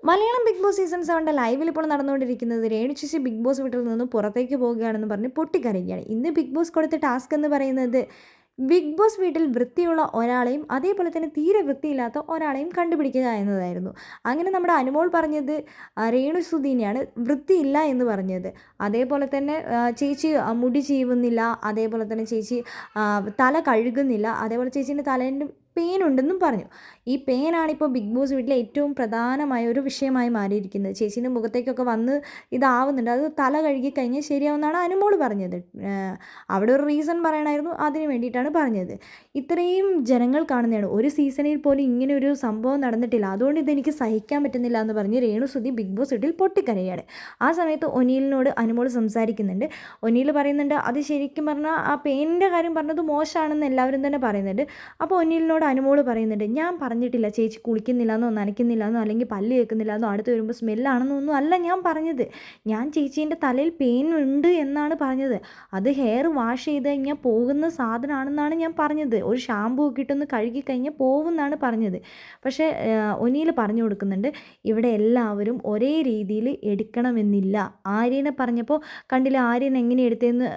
Malayalam big boss season 7 ലൈവിൽ ഇപ്പോൾ നടന്നുകൊണ്ടിരിക്കുന്നത് രേണു ചേച്ചി ബിഗ് ബോസ് വീട്ടിൽ നിന്നും പുറത്തേക്ക് പോവുകയാണെന്ന് പറഞ്ഞ് പൊട്ടിക്കരയുകയാണ്. ഇന്ന് ബിഗ് ബോസ് കൊടുത്ത ടാസ്ക് എന്ന് പറയുന്നത് ബിഗ് ബോസ് വീട്ടിൽ വൃത്തിയുള്ള ഒരാളെയും അതേപോലെ തന്നെ തീരെ വൃത്തിയില്ലാത്ത ഒരാളെയും കണ്ടുപിടിക്കുക എന്നതായിരുന്നു. അങ്ങനെ നമ്മുടെ അനുമോൾ പറഞ്ഞത് രേണു സുധീനെയാണ് വൃത്തിയില്ല എന്ന് പറഞ്ഞത്. അതേപോലെ തന്നെ ചേച്ചി മുടി ചീവുന്നില്ല, അതേപോലെ തന്നെ ചേച്ചി തല കഴുകുന്നില്ല, അതേപോലെ ചേച്ചീൻ്റെ തലേൻ്റെ പെയിൻ ഉണ്ടെന്നും പറഞ്ഞു. ഈ പെയിനാണിപ്പോൾ ബിഗ് ബോസ് വീട്ടിലെ ഏറ്റവും പ്രധാനമായ ഒരു വിഷയമായി മാറിയിരിക്കുന്നത്. ചേച്ചീൻ്റെ മുഖത്തേക്കൊക്കെ വന്ന് ഇതാവുന്നുണ്ട്. അത് തല കഴുകി കഴിഞ്ഞാൽ ശരിയാവുമെന്നാണ് അനുമോൾ പറഞ്ഞത്. അവിടെ ഒരു റീസൺ പറയണമായിരുന്നു, അതിന് വേണ്ടിയിട്ടാണ് പറഞ്ഞത്. ഇത്രയും ജനങ്ങൾ കാണുന്നതാണ്, ഒരു സീസണിൽ പോലും ഇങ്ങനെ ഒരു സംഭവം നടന്നിട്ടില്ല, അതുകൊണ്ട് ഇതെനിക്ക് സഹിക്കാൻ പറ്റുന്നില്ല എന്ന് പറഞ്ഞ് രേണുസുതി ബിഗ് ബോസ് വീട്ടിൽ പൊട്ടിക്കരയാണ്. ആ സമയത്ത് ഒനീലിനോട് അനുമോൾ സംസാരിക്കുന്നുണ്ട്. ഒനീൽ പറയുന്നുണ്ട് അത് ശരിക്കും പറഞ്ഞാൽ ആ പെയിനിൻ്റെ കാര്യം പറഞ്ഞത് മോശമാണെന്ന് എല്ലാവരും തന്നെ പറയുന്നുണ്ട്. അപ്പോൾ ഒനീലിനോട് അനുമോൾ പറയുന്നുണ്ട്, ഞാൻ പറഞ്ഞിട്ടില്ല ചേച്ചി കുളിക്കുന്നില്ലെന്നോ നനയ്ക്കുന്നില്ലെന്നോ അല്ലെങ്കിൽ പല്ല് കേൾക്കുന്നില്ലെന്നോ അടുത്ത് വരുമ്പോൾ സ്മെല്ലാണെന്നോ ഒന്നും അല്ല ഞാൻ പറഞ്ഞത്. ഞാൻ ചേച്ചീൻ്റെ തലയിൽ പെയിൻ ഉണ്ട് എന്നാണ് പറഞ്ഞത്. അത് ഹെയർ വാഷ് ചെയ്ത് കഴിഞ്ഞാൽ പോകുന്ന സാധനമാണെന്നാണ് ഞാൻ പറഞ്ഞത്. ഒരു ഷാമ്പൂ ഒക്കെ ഇട്ടൊന്ന് കഴുകി കഴിഞ്ഞാൽ പോകുമെന്നാണ് പറഞ്ഞത്. പക്ഷേ ഒനീൽ പറഞ്ഞു കൊടുക്കുന്നുണ്ട്, ഇവിടെ എല്ലാവരും ഒരേ രീതിയിൽ എടുക്കണമെന്നില്ല. ആര്യനെ പറഞ്ഞപ്പോൾ കണ്ടില്ല ആര്യൻ എങ്ങനെ എടുത്തതെന്ന്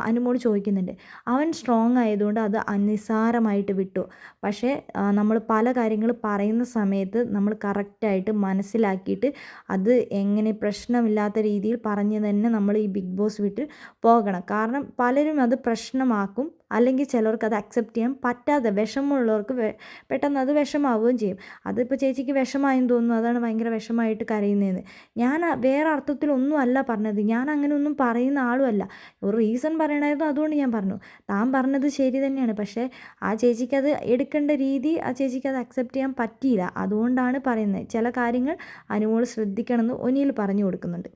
അനുമോൾ ചോദിക്കുന്നുണ്ട്. അവൻ സ്ട്രോങ് ആയതുകൊണ്ട് അത് നിസ്സാരമായിട്ട് വിട്ടു. പക്ഷേ നമ്മൾ പല കാര്യങ്ങൾ പറയുന്ന സമയത്ത് നമ്മൾ കറക്റ്റായിട്ട് മനസ്സിലാക്കിയിട്ട് അത് എങ്ങനെ പ്രശ്നമില്ലാത്ത രീതിയിൽ പറഞ്ഞ് തന്നെ നമ്മൾ ഈ ബിഗ് ബോസ് വീട്ടിൽ പോകണം. കാരണം പലരും അത് പ്രശ്നമാക്കും, അല്ലെങ്കിൽ ചിലർക്ക് അത് അക്സെപ്റ്റ് ചെയ്യാൻ പറ്റാതെ വിഷമമുള്ളവർക്ക് പെട്ടെന്ന് അത് വിഷമാവുകയും ചെയ്യും. അതിപ്പോൾ ചേച്ചിക്ക് വിഷമായെന്ന് തോന്നുന്നു, അതാണ് ഭയങ്കര വിഷമായിട്ട് കരയുന്നതെന്ന്. ഞാൻ വേറെ അർത്ഥത്തിലൊന്നും അല്ല പറഞ്ഞത്, ഞാൻ അങ്ങനെ ഒന്നും പറയുന്ന ആളുമല്ല. ഒരു റീസൺ പറയണമായിരുന്നു, അതുകൊണ്ട് ഞാൻ പറഞ്ഞു. താൻ പറഞ്ഞത് ശരി തന്നെയാണ്, പക്ഷേ ആ ചേച്ചിക്കത് എടുക്കേണ്ട രീതി ആ ചേച്ചിക്ക് അത് അക്സെപ്റ്റ് ചെയ്യാൻ പറ്റിയില്ല. അതുകൊണ്ടാണ് പറയുന്നത്. ചില കാര്യങ്ങൾ അനുമോൾ ശ്രദ്ധിക്കണമെന്ന് ഒനിയിൽ പറഞ്ഞു കൊടുക്കുന്നുണ്ട്.